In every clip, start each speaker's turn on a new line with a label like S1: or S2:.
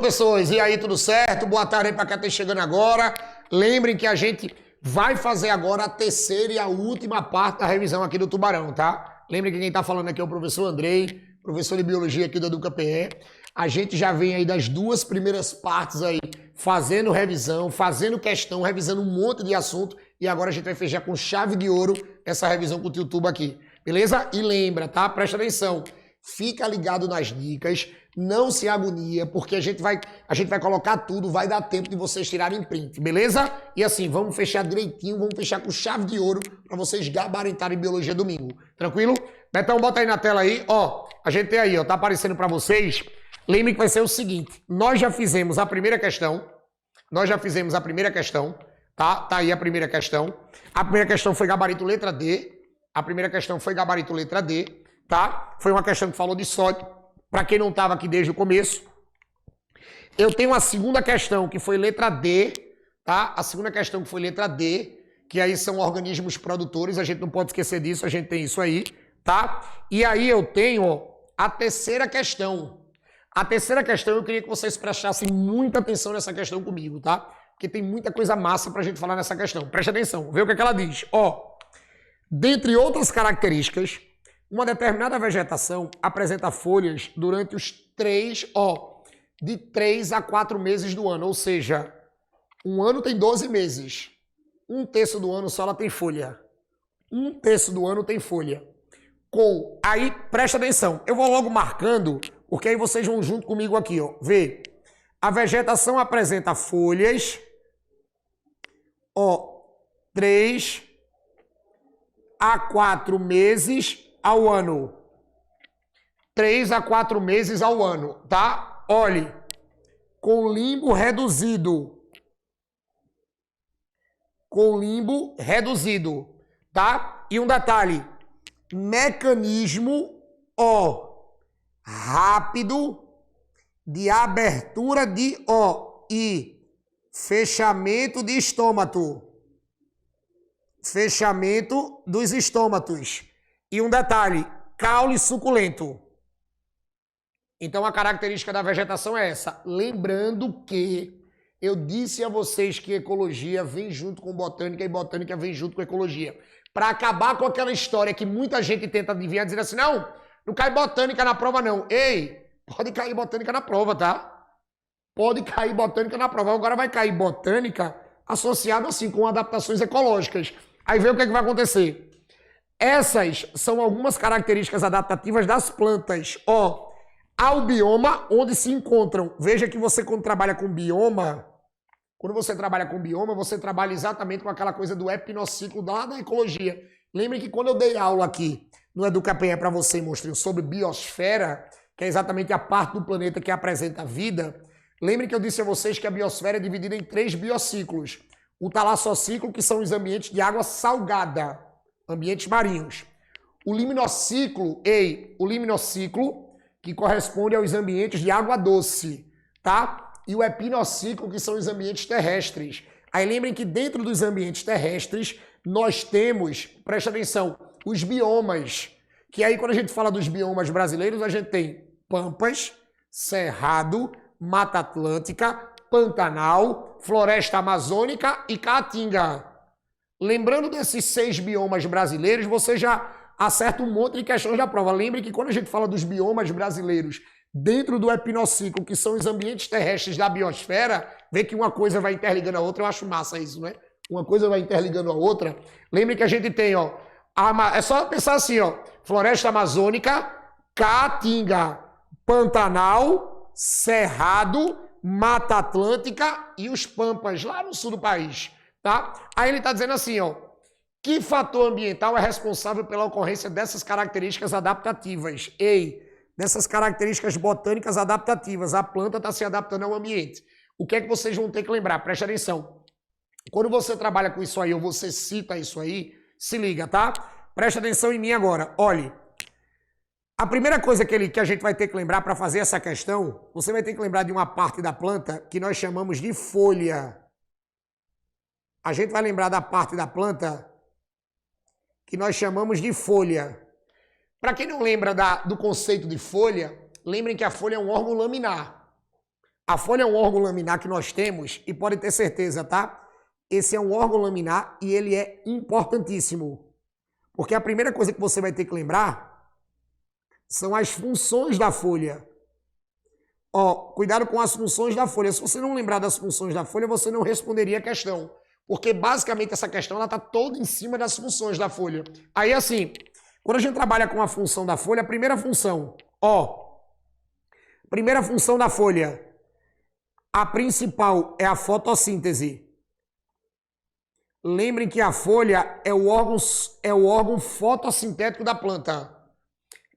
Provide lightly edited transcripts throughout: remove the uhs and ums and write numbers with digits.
S1: professores, e aí, tudo certo? Boa tarde aí para quem está chegando agora. Lembrem que a gente vai fazer agora a terceira e a última parte da revisão aqui do Tubarão, tá? Lembrem que quem está falando aqui é o professor Andrei, professor de Biologia aqui do EducaPE. A gente já vem aí das duas primeiras partes aí, fazendo revisão, fazendo questão, revisando um monte de assunto, e agora a gente vai fechar com chave de ouro essa revisão com o Tio Tuba aqui, beleza? E lembra, tá? Presta atenção, fica ligado nas dicas, não se agonia, porque a gente vai colocar tudo, vai dar tempo de vocês tirarem print, beleza? E assim, vamos fechar direitinho, vamos fechar com chave de ouro para vocês gabaritarem Biologia domingo, tranquilo? Betão, bota aí na tela aí, ó, a gente tem aí, ó, tá aparecendo para vocês. Lembre que vai ser o seguinte, nós já fizemos a primeira questão, tá? Tá aí a primeira questão. A primeira questão foi gabarito letra D, tá? Foi uma questão que falou de sódio, para quem não estava aqui desde o começo. Eu tenho a segunda questão, que foi letra D, tá? A segunda questão que foi letra D, que aí são organismos produtores, a gente não pode esquecer disso, a gente tem isso aí, tá? E aí eu tenho, ó, a terceira questão. A terceira questão, eu queria que vocês prestassem muita atenção nessa questão comigo, tá? Porque tem muita coisa massa pra gente falar nessa questão. Presta atenção, vê o que é que ela diz. Ó, dentre outras características, uma determinada vegetação apresenta folhas durante os de 3 a 4 meses do ano. Ou seja, um ano tem 12 meses. Um terço do ano só ela tem folha. Aí, presta atenção, eu vou logo marcando, porque aí vocês vão junto comigo aqui, ó. Vê, a vegetação apresenta folhas, 3 a 4 meses ao ano. 3 a 4 meses ao ano, tá? Olhe, com limbo reduzido. Tá? E um detalhe, mecanismo, rápido de abertura e fechamento de estômago. Fechamento dos estômatos. E um detalhe, caule suculento. Então a característica da vegetação é essa. Lembrando que eu disse a vocês que ecologia vem junto com botânica e botânica vem junto com ecologia. Para acabar com aquela história que muita gente tenta adivinhar, dizendo assim, não cai botânica na prova não. Ei, pode cair botânica na prova, tá? Pode cair botânica na prova. Agora vai cair botânica associada assim com adaptações ecológicas. Aí vê o que é que vai acontecer. Essas são algumas características adaptativas das plantas, ao bioma onde se encontram. Veja que você quando você trabalha com bioma, você trabalha exatamente com aquela coisa do epinociclo da ecologia. Lembre que quando eu dei aula aqui no EducaPE para você, monstrinho, sobre biosfera, que é exatamente a parte do planeta que apresenta a vida, lembre que eu disse a vocês que a biosfera é dividida em 3 biociclos. O talassociclo, que são os ambientes de água salgada, ambientes marinhos. O liminociclo, que corresponde aos ambientes de água doce, tá? E o epinociclo, que são os ambientes terrestres. Aí lembrem que dentro dos ambientes terrestres, nós temos, presta atenção, os biomas. Que aí quando a gente fala dos biomas brasileiros, a gente tem pampas, cerrado, mata atlântica, pantanal, floresta amazônica e caatinga. Lembrando desses 6 biomas brasileiros, você já acerta um monte de questões da prova. Lembre que quando a gente fala dos biomas brasileiros dentro do epinociclo, que são os ambientes terrestres da biosfera, vê que uma coisa vai interligando a outra. Eu acho massa isso, né? Uma coisa vai interligando a outra. Lembre que a gente tem, é só pensar assim, floresta amazônica, caatinga, pantanal, cerrado, mata atlântica e os pampas lá no sul do país, tá? Aí ele está dizendo assim, que fator ambiental é responsável pela ocorrência dessas características adaptativas? Dessas características botânicas adaptativas. A planta está se adaptando ao ambiente. O que é que vocês vão ter que lembrar? Preste atenção. Quando você trabalha com isso aí, ou você cita isso aí, se liga, tá? Preste atenção em mim agora. Olhe, a primeira coisa que a gente vai ter que lembrar para fazer essa questão, você vai ter que lembrar de uma parte da planta que nós chamamos de folha. A gente vai lembrar da parte da planta que nós chamamos de folha. Para quem não lembra do conceito de folha, lembrem que a folha é um órgão laminar. A folha é um órgão laminar que nós temos e pode ter certeza, tá? Esse é um órgão laminar e ele é importantíssimo. Porque a primeira coisa que você vai ter que lembrar são as funções da folha. Ó, cuidado com as funções da folha. Se você não lembrar das funções da folha, você não responderia a questão. Porque basicamente essa questão ela está toda em cima das funções da folha. Aí assim, quando a gente trabalha com a função da folha, a primeira função, ó, primeira função da folha, a principal é a fotossíntese. Lembrem que a folha é o órgão fotossintético da planta.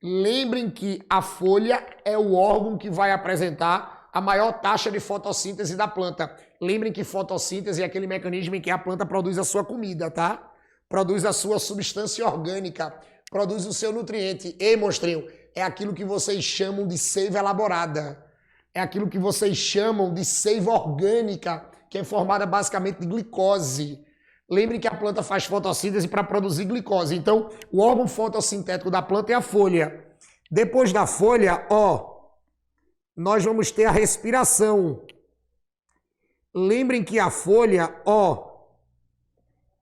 S1: Lembrem que a folha é o órgão que vai apresentar a maior taxa de fotossíntese da planta. Lembrem que fotossíntese é aquele mecanismo em que a planta produz a sua comida, tá? Produz a sua substância orgânica, produz o seu nutriente. Ei, monstrinho, é aquilo que vocês chamam de seiva elaborada. É aquilo que vocês chamam de seiva orgânica, que é formada basicamente de glicose. Lembre que a planta faz fotossíntese para produzir glicose. Então, o órgão fotossintético da planta é a folha. Depois da folha, ó, nós vamos ter a respiração. Lembrem que a folha, ó,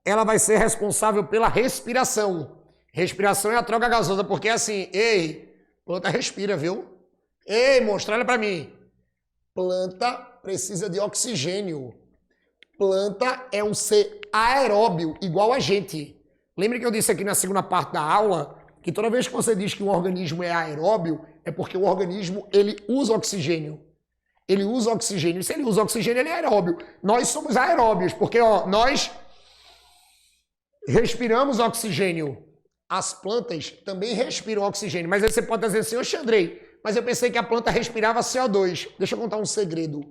S1: ela vai ser responsável pela respiração. Respiração é a troca gasosa, porque assim, ei, planta respira, viu? Ei, monstro, olha para mim. Planta precisa de oxigênio. Planta é um ser aeróbio, igual a gente. Lembra que eu disse aqui na segunda parte da aula que toda vez que você diz que um organismo é aeróbio, é porque o organismo ele usa oxigênio. Ele usa oxigênio. Se ele usa oxigênio, ele é aeróbio. Nós somos aeróbios, porque ó, nós respiramos oxigênio. As plantas também respiram oxigênio. Mas aí você pode dizer assim, oxe, Andrei, mas eu pensei que a planta respirava CO2. Deixa eu contar um segredo.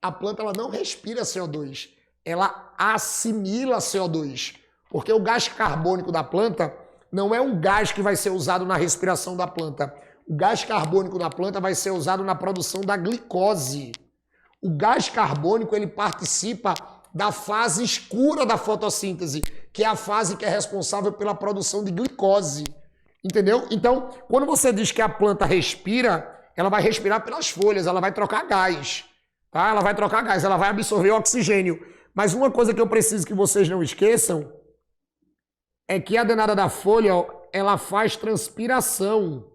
S1: A planta ela não respira CO2. Ela assimila CO2. Porque o gás carbônico da planta não é um gás que vai ser usado na respiração da planta. O gás carbônico da planta vai ser usado na produção da glicose. O gás carbônico ele participa da fase escura da fotossíntese, que é a fase que é responsável pela produção de glicose. Entendeu? Então, quando você diz que a planta respira, ela vai respirar pelas folhas, ela vai trocar gás. Tá? Ela vai trocar gás, ela vai absorver oxigênio. Mas uma coisa que eu preciso que vocês não esqueçam é que a danada da folha, ó, ela faz transpiração.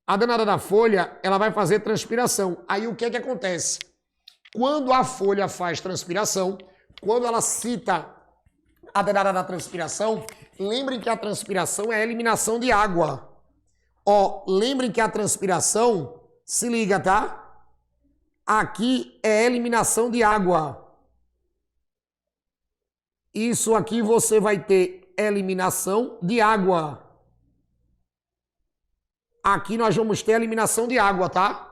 S1: A danada da folha, ela vai fazer transpiração. Aí o que é que acontece? Quando a folha faz transpiração, quando ela cita a danada da transpiração, lembrem que a transpiração é a eliminação de água. Ó, lembrem que a transpiração, se liga, tá? Aqui é eliminação de água. Isso aqui você vai ter eliminação de água. Aqui nós vamos ter eliminação de água, tá?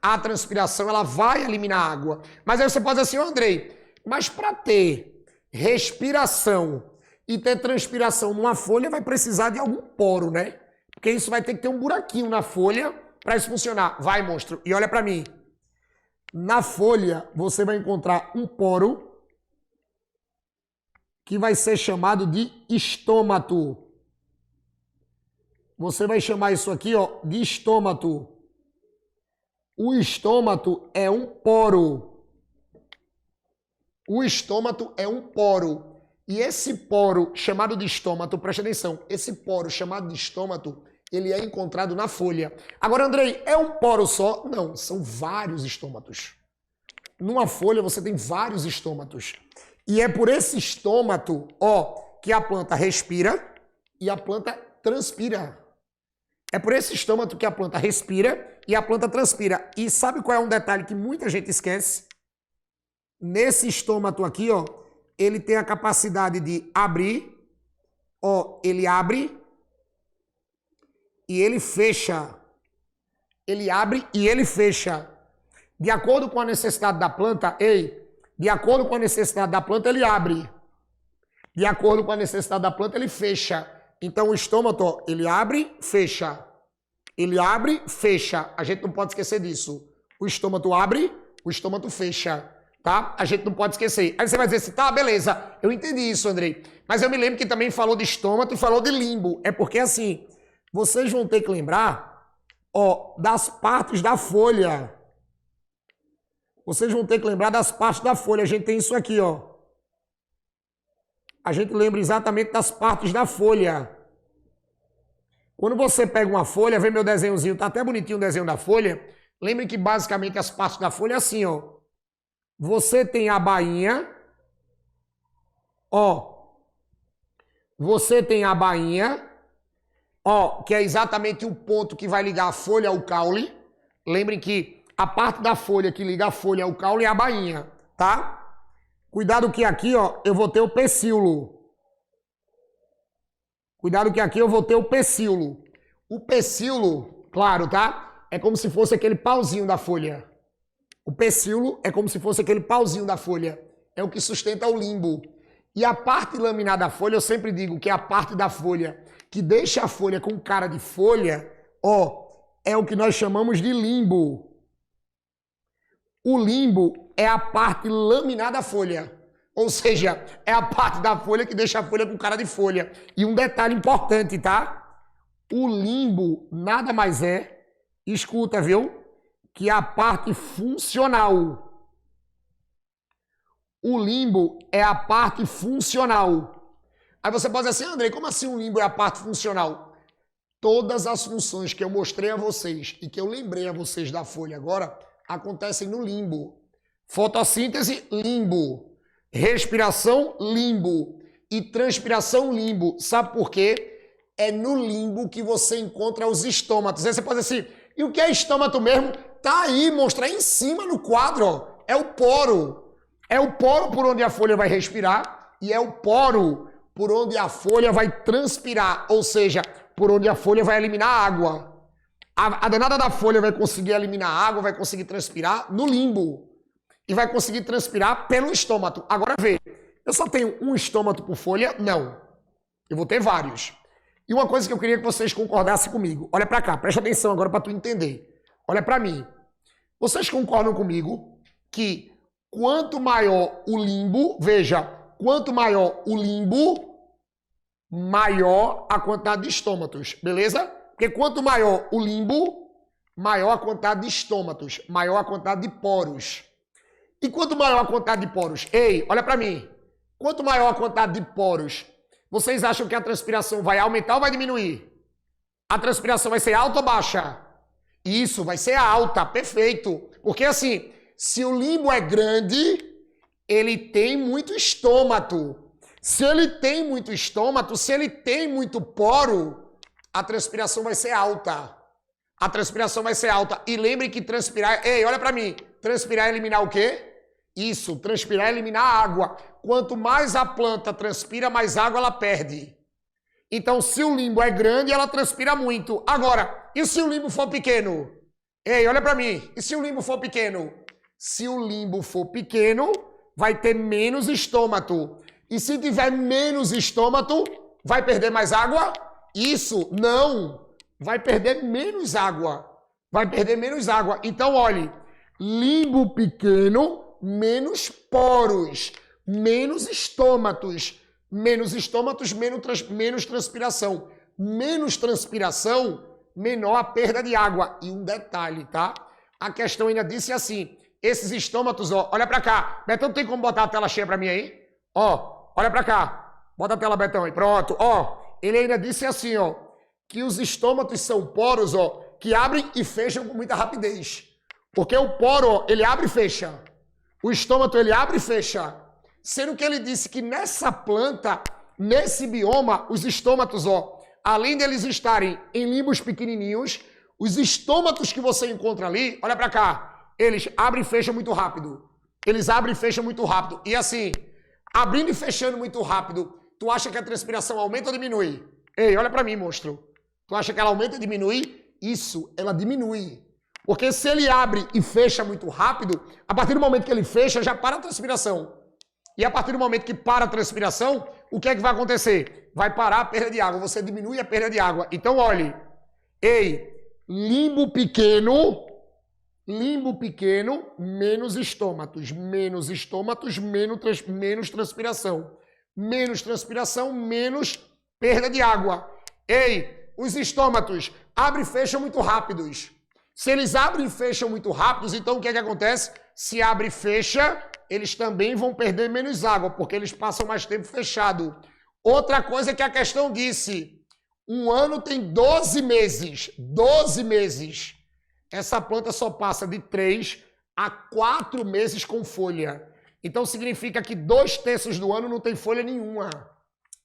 S1: A transpiração, ela vai eliminar água. Mas aí você pode dizer assim, Andrei, mas para ter respiração e ter transpiração numa folha, vai precisar de algum poro, né? Porque isso vai ter que ter um buraquinho na folha para isso funcionar. Vai, monstro, e olha para mim. Na folha, você vai encontrar um poro que vai ser chamado de estômato. Você vai chamar isso aqui, ó, de estômato. O estômato é um poro. O estômato é um poro. E esse poro chamado de estômato, preste atenção, esse poro chamado de estômato, ele é encontrado na folha. Agora, Andrei, é um poro só? Não, são vários estômatos. Numa folha você tem vários estômatos. E é por esse estômato, ó, que a planta respira e a planta transpira. É por esse estômato que a planta respira e a planta transpira. E sabe qual é um detalhe que muita gente esquece? Nesse estômato aqui, ó, ele tem a capacidade de abrir, ó, ele abre e ele fecha. Ele abre e ele fecha. De acordo com a necessidade da planta, de acordo com a necessidade da planta, ele abre. De acordo com a necessidade da planta, ele fecha. Então, o estômato, ó, ele abre, fecha. Ele abre, fecha. A gente não pode esquecer disso. O estômato abre, o estômato fecha. Tá? A gente não pode esquecer. Aí você vai dizer assim, tá, beleza. Eu entendi isso, Andrei. Mas eu me lembro que também falou de estômato e falou de limbo. É porque, assim, vocês vão ter que lembrar, ó, das partes da folha. vocês vão ter que lembrar das partes da folha. A gente tem isso aqui, ó. A gente lembra exatamente das partes da folha. Quando você pega uma folha, vê meu desenhozinho, tá até bonitinho o desenho da folha. Lembre que basicamente as partes da folha é assim, ó. Você tem a bainha, ó. Você tem a bainha, ó, que é exatamente o ponto que vai ligar a folha ao caule. Lembrem que a parte da folha que liga a folha ao caule é a bainha, tá? Cuidado que aqui, ó, eu vou ter o pecíolo. Cuidado que aqui eu vou ter o pecíolo. O pecíolo, claro, tá? É como se fosse aquele pauzinho da folha. O pecíolo é como se fosse aquele pauzinho da folha. É o que sustenta o limbo. E a parte laminar da folha, eu sempre digo que é a parte da folha que deixa a folha com cara de folha, ó, é o que nós chamamos de limbo. O limbo é a parte laminar da folha. Ou seja, é a parte da folha que deixa a folha com cara de folha. E um detalhe importante, tá? O limbo nada mais é, escuta, viu? Que é a parte funcional. O limbo é a parte funcional. Aí você pode dizer assim, Andrei, como assim o limbo é a parte funcional? Todas as funções que eu mostrei a vocês e que eu lembrei a vocês da folha agora, acontecem no limbo. Fotossíntese, limbo. Respiração, limbo. E transpiração, limbo. Sabe por quê? É no limbo que você encontra os estômatos. Aí você pode dizer assim, e o que é estômato mesmo? Tá aí, mostra aí em cima no quadro, ó. É o poro. É o poro por onde a folha vai respirar e é o poro por onde a folha vai transpirar, ou seja, por onde a folha vai eliminar água. A danada da folha vai conseguir eliminar água, vai conseguir transpirar no limbo. E vai conseguir transpirar pelo estômato. Agora vê, eu só tenho um estômato por folha? Não. Eu vou ter vários. E uma coisa que eu queria que vocês concordassem comigo. Olha pra cá, presta atenção agora pra tu entender. Olha pra mim. Vocês concordam comigo que quanto maior o limbo, veja, quanto maior o limbo, maior a quantidade de estômatos, beleza? Porque quanto maior o limbo, maior a quantidade de estômatos, maior a quantidade de poros. E quanto maior a quantidade de poros? Ei, olha pra mim. Quanto maior a quantidade de poros, vocês acham que a transpiração vai aumentar ou vai diminuir? A transpiração vai ser alta ou baixa? Isso, vai ser alta, perfeito. Porque assim, se o limbo é grande, ele tem muito estômato. Se ele tem muito estômato, se ele tem muito poro, a transpiração vai ser alta. A transpiração vai ser alta. E lembre que transpirar... Ei, olha pra mim. Transpirar é eliminar o quê? Isso, transpirar é eliminar água. Quanto mais a planta transpira, mais água ela perde. Então, se o limbo é grande, ela transpira muito. Agora, e se o limbo for pequeno? Ei, olha pra mim. E se o limbo for pequeno? Se o limbo for pequeno, vai ter menos estômato. E se tiver menos estômato, vai perder mais água? Isso, não. Vai perder menos água. Vai perder menos água. Então, olhe, limbo pequeno, menos poros, menos estômatos. Menos estômatos, menos transpiração. Menos transpiração, menor a perda de água. E um detalhe, tá? A questão ainda disse assim, esses estômatos, ó, olha pra cá. Betão, tem como botar a tela cheia pra mim aí? Ó, olha pra cá. Bota a tela, Betão, aí. Pronto. Ó, ele ainda disse assim, ó, que os estômatos são poros, ó, que abrem e fecham com muita rapidez. Porque o poro, ó, ele abre e fecha. O estômato, ele abre e fecha. Sendo que ele disse que nessa planta, nesse bioma, os estômatos, ó, além deles estarem em limbos pequenininhos, os estômatos que você encontra ali, olha pra cá, eles abrem e fecham muito rápido. Eles abrem e fecham muito rápido. E assim, abrindo e fechando muito rápido, tu acha que a transpiração aumenta ou diminui? Ei, olha pra mim, monstro. Tu acha que ela aumenta ou diminui? Isso, ela diminui. Porque se ele abre e fecha muito rápido, a partir do momento que ele fecha, já para a transpiração. E a partir do momento que para a transpiração, o que é que vai acontecer? Vai parar a perda de água, você diminui a perda de água. Então, olhe, ei, limbo pequeno, menos estômatos, menos transpiração. Menos transpiração, menos perda de água. Ei, os estômatos abrem e fecham muito rápidos. Se eles abrem e fecham muito rápidos, então o que é que acontece? se abre e fecha, eles também vão perder menos água, porque eles passam mais tempo fechado. Outra coisa que a questão disse, um ano tem 12 meses. 12 meses. Essa planta só passa de 3 a 4 meses com folha. Então significa que 2/3 do ano não tem folha nenhuma.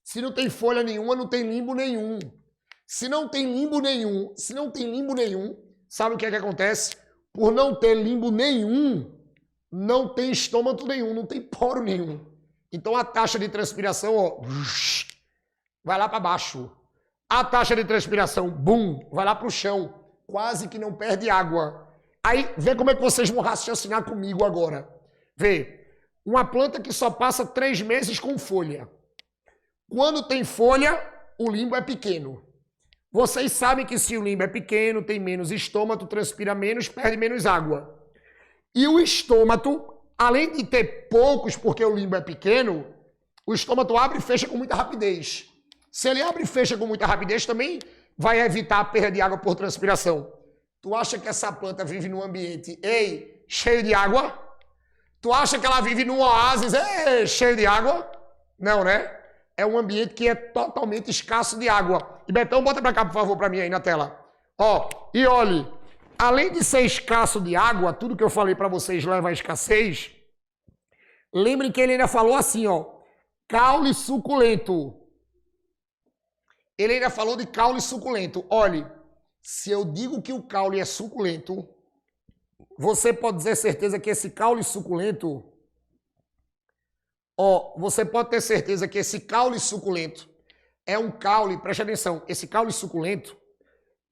S1: Se não tem folha nenhuma, não tem limbo nenhum. Se não tem limbo nenhum, sabe o que é que acontece? Por não ter limbo nenhum, não tem estômago nenhum, não tem poro nenhum. Então a taxa de transpiração, ó, vai lá para baixo. A taxa de transpiração, bum, vai lá para o chão. Quase que não perde água. Aí, vê como é que vocês vão raciocinar comigo agora. Vê, uma planta que só passa 3 meses com folha. Quando tem folha, o limbo é pequeno. Vocês sabem que se o limbo é pequeno, tem menos estômago, transpira menos, perde menos água. E o estômago, além de ter poucos, porque o limbo é pequeno, o estômago abre e fecha com muita rapidez. Se ele abre e fecha com muita rapidez, também vai evitar a perda de água por transpiração. Tu acha que essa planta vive num ambiente, cheio de água? Tu acha que ela vive num oásis, cheio de água? Não, né? É um ambiente que é totalmente escasso de água. E Betão, bota pra cá, por favor, pra mim aí na tela. Ó, e olhe, além de ser escasso de água, tudo que eu falei pra vocês leva à escassez. Lembrem que ele ainda falou assim, ó, caule suculento. Ele ainda falou de caule suculento. Olhe, se eu digo que o caule é suculento, você pode ter certeza que esse caule suculento, você pode ter certeza que esse caule suculento é um caule, preste atenção, esse caule suculento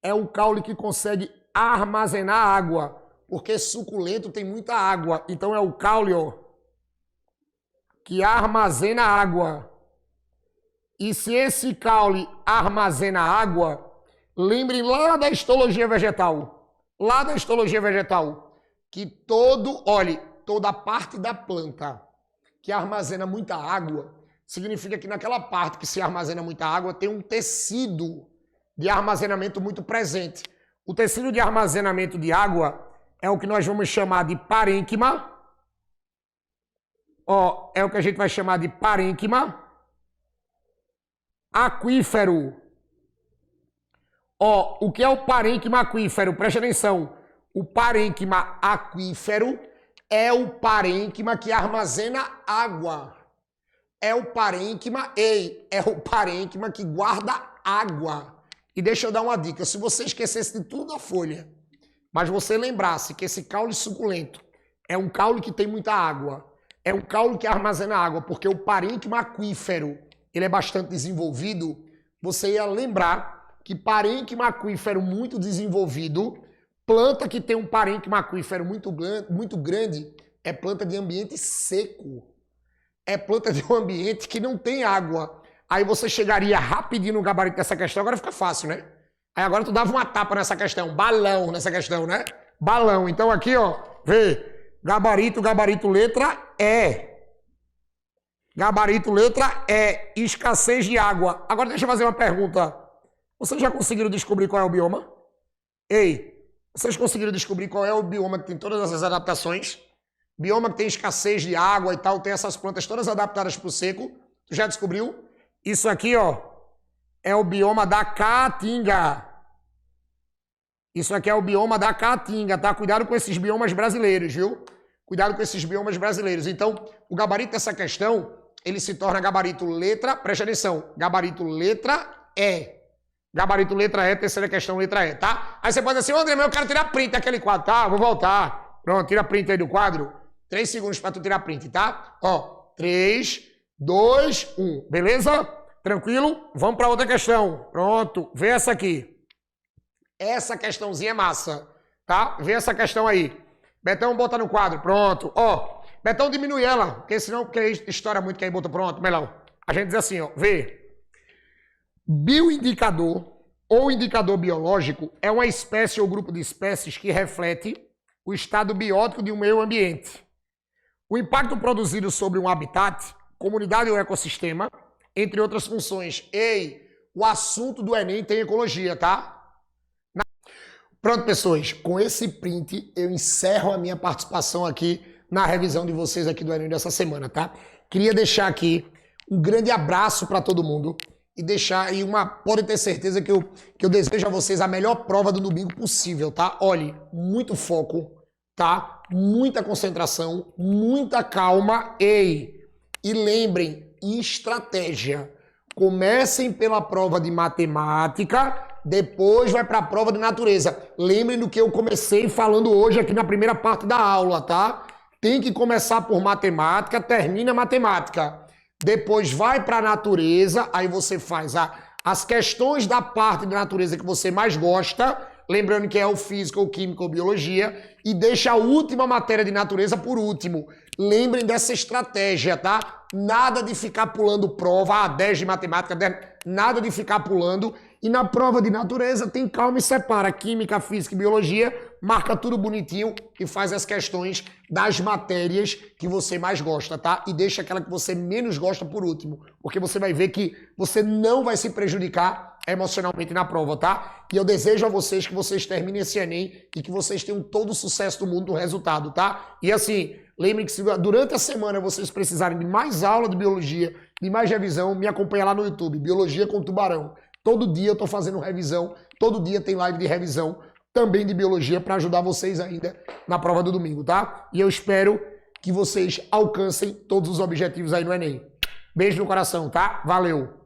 S1: é um caule que consegue armazenar água, porque suculento tem muita água, então é o caule, que armazena água. E se esse caule armazena água, lembrem lá da histologia vegetal, que toda a parte da planta que armazena muita água, significa que naquela parte que se armazena muita água tem um tecido de armazenamento muito presente. O tecido de armazenamento de água é o que nós vamos chamar de parênquima. É o que a gente vai chamar de parênquima aquífero. O que é o parênquima aquífero? Preste atenção. O parênquima aquífero é o parênquima que armazena água. É o parênquima que guarda água. E deixa eu dar uma dica. Se você esquecesse de tudo a folha, mas você lembrasse que esse caule suculento é um caule que tem muita água, é um caule que armazena água, porque o parênquima aquífero ele é bastante desenvolvido, você ia lembrar que parênquima aquífero muito desenvolvido, planta que tem um parênquima aquífero muito grande, é planta de ambiente seco. É planta de um ambiente que não tem água. Aí você chegaria rapidinho no gabarito dessa questão, agora fica fácil, né? Aí agora tu dava uma tapa nessa questão, balão nessa questão, né? Balão. Então aqui, vê, gabarito letra E. Gabarito letra E, escassez de água. Agora deixa eu fazer uma pergunta. Vocês já conseguiram descobrir qual é o bioma? Vocês conseguiram descobrir qual é o bioma que tem todas essas adaptações? Bioma que tem escassez de água e tal, tem essas plantas todas adaptadas para o seco. Tu já descobriu? Isso aqui, é o bioma da Caatinga. Isso aqui é o bioma da Caatinga, tá? Cuidado com esses biomas brasileiros, viu? Cuidado com esses biomas brasileiros. Então, o gabarito dessa questão, ele se torna gabarito letra, preste atenção, gabarito letra E. Gabarito letra E, terceira questão, letra E, tá? Aí você pode dizer assim, André, mas eu quero tirar print daquele quadro, tá? Vou voltar. Pronto, tira print aí do quadro. 3 segundos para tu tirar print, tá? 3, 2, 1. Beleza? Tranquilo? Vamos para outra questão. Pronto. Vê essa aqui. Essa questãozinha é massa, tá? Vê essa questão aí. Betão, bota no quadro. Pronto. Betão, diminui ela, porque senão estoura muito que aí bota pronto. Melhor. A gente diz assim, vê. Bioindicador ou indicador biológico é uma espécie ou grupo de espécies que reflete o estado biótico de um meio ambiente. O impacto produzido sobre um habitat, comunidade ou ecossistema, entre outras funções. O assunto do Enem tem ecologia, tá? Pronto, pessoas, com esse print eu encerro a minha participação aqui na revisão de vocês aqui do Enem dessa semana, tá? Queria deixar aqui um grande abraço para todo mundo e deixar aí pode ter certeza que eu desejo a vocês a melhor prova do domingo possível, tá? Olhe, muito foco, tá? Muita concentração, muita calma, e lembrem, estratégia. Comecem pela prova de matemática, depois vai para a prova de natureza. Lembrem do que eu comecei falando hoje aqui na primeira parte da aula, tá? Tem que começar por matemática, termina matemática. Depois vai para a natureza, aí você faz as questões da parte da natureza que você mais gosta, lembrando que é o física, ou química, ou biologia, e deixa a última matéria de natureza por último. Lembrem dessa estratégia, tá? Nada de ficar pulando prova, 10 de matemática, 10, nada de ficar pulando. E na prova de natureza tem calma e separa química, física e biologia, marca tudo bonitinho e faz as questões das matérias que você mais gosta, tá? E deixa aquela que você menos gosta por último, porque você vai ver que você não vai se prejudicar emocionalmente na prova, tá? E eu desejo a vocês que vocês terminem esse Enem e que vocês tenham todo o sucesso do mundo no resultado, tá? E assim, lembrem que se durante a semana vocês precisarem de mais aula de biologia, de mais revisão, me acompanha lá no YouTube, Biologia com Tubarão. Todo dia eu tô fazendo revisão, todo dia tem live de revisão, também de biologia, para ajudar vocês ainda na prova do domingo, tá? E eu espero que vocês alcancem todos os objetivos aí no Enem. Beijo no coração, tá? Valeu!